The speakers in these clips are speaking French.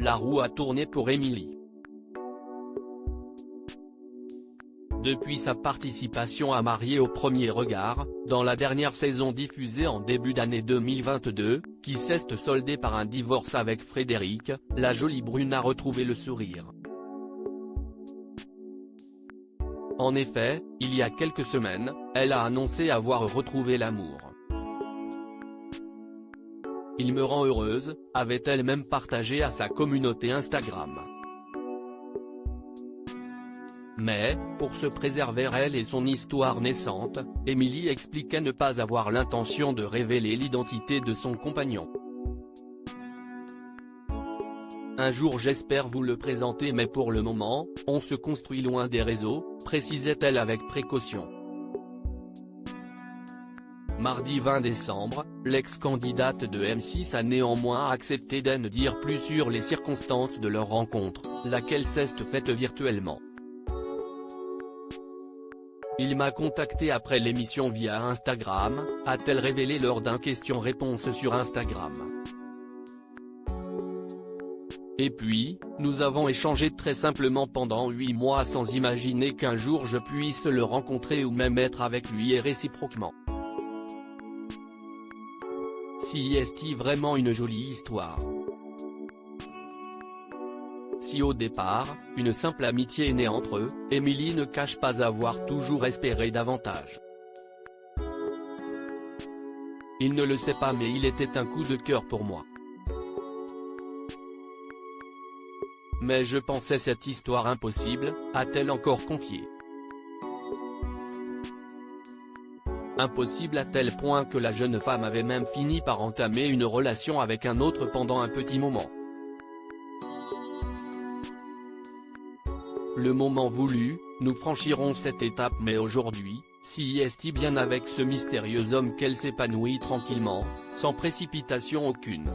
la roue a tourné pour Émilie. Depuis sa participation à Mariés au premier regard, dans la dernière saison diffusée en début d'année 2022, qui s'est soldée par un divorce avec Frédéric, la jolie brune a retrouvé le sourire. En effet, il y a quelques semaines, elle a annoncé avoir retrouvé l'amour. Il me rend heureuse, avait-elle même partagé à sa communauté Instagram. Mais, pour se préserver elle et son histoire naissante, Émilie expliquait ne pas avoir l'intention de révéler l'identité de son compagnon. Un jour j'espère vous le présenter mais pour le moment, on se construit loin des réseaux, précisait-elle avec précaution. Mardi 20 décembre, l'ex-candidate de M6 a néanmoins accepté d'en dire plus sur les circonstances de leur rencontre, laquelle s'est faite virtuellement. Il m'a contacté après l'émission via Instagram, a-t-elle révélé lors d'un question-réponse sur Instagram. Et puis, nous avons échangé très simplement pendant 8 mois sans imaginer qu'un jour je puisse le rencontrer ou même être avec lui et réciproquement. Si est-il vraiment une jolie histoire? Si au départ, une simple amitié est née entre eux, Émilie ne cache pas avoir toujours espéré davantage. Il ne le sait pas mais il était un coup de cœur pour moi. Mais je pensais cette histoire impossible, a-t-elle encore confié. Impossible à tel point que la jeune femme avait même fini par entamer une relation avec un autre pendant un petit moment. Le moment voulu, nous franchirons cette étape mais aujourd'hui, si est bien avec ce mystérieux homme qu'elle s'épanouit tranquillement, sans précipitation aucune.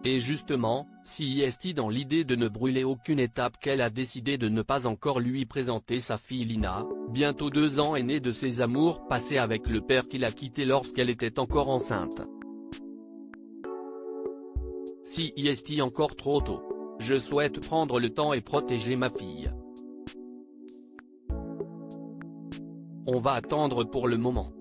Et justement, si est dans l'idée de ne brûler aucune étape qu'elle a décidé de ne pas encore lui présenter sa fille Lina, bientôt 2 ans aînée de ses amours passés avec le père qu'il a quitté lorsqu'elle était encore enceinte. Si est encore trop tôt. Je souhaite prendre le temps et protéger ma fille. On va attendre pour le moment.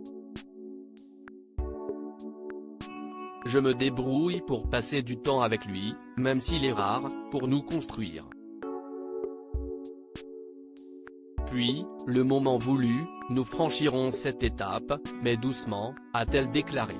Je me débrouille pour passer du temps avec lui, même s'il est rare, pour nous construire. Puis, le moment voulu, nous franchirons cette étape, mais doucement, a-t-elle déclaré.